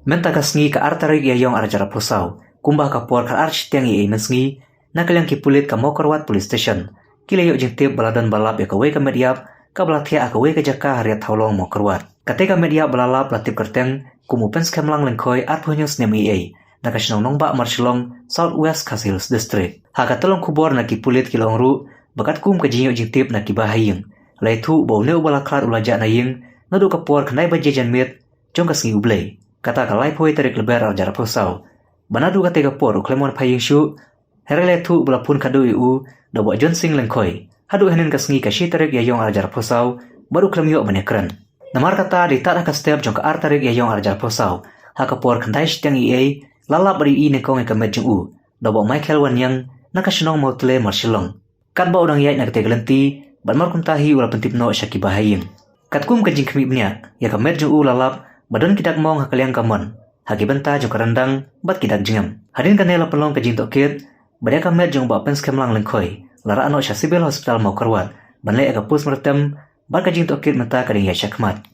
Menta kasngi ka artarik yayong arjara posau, kumbah ka por ka arch tiang i mesngi, nakalang ki pulit ka Mokorwat police station. Kila yok jintip baladan balap ya kawe ka mediap, ka balatia akawe ka jaka hariat haulong Mokorwat. Ketika mediap balalap latip kerteng, kumu pens kemlang lengkoi arpunyus nem EA, nakasnong nongba Marshallong, South West Hills District. Haka tolong kubor na ki pulit kilong ru, bakat kum ka jinyok jintip na ki bahaying. Laitu bau neu balaklat ulajak na ying, nadu ka por kenai bajejan mit, jong kasngi ublay. Kata kalai poi tarik lebar arjara posau. Banadu katega por uklemon paying shu, herele tu belapun kadu iu, dawa jonsing lengkoi. Hadu henin kasngi kashi tarik yayong arjara posau, baru klemyo banekren. Namar kata di tak ka step jong ka ar tarik yayong arjara posau. Haka por kentai sitiang EA, lalap bari i nekong ka medjung u. Dawa Michael Wanyang, nakasinong mautile Marshallong. Kat ba udang yait na katega lenti, ban mar kuntahi ula pentip no syaki bahaying. Kat kum kajing kemik bniak, ya ka medjung u lalap, badan kidak mong hakaliang kamon. Haki benta jong karandang, bat kidak jingam. Hadin kanela pelong kajing tokit, badai kamet jong ba pens kemlang lengkoi. Lara ano siya sibil hospital Mokorwat. Banlay aga pus mertem, bat kajing tokit menta kading ya syakmat.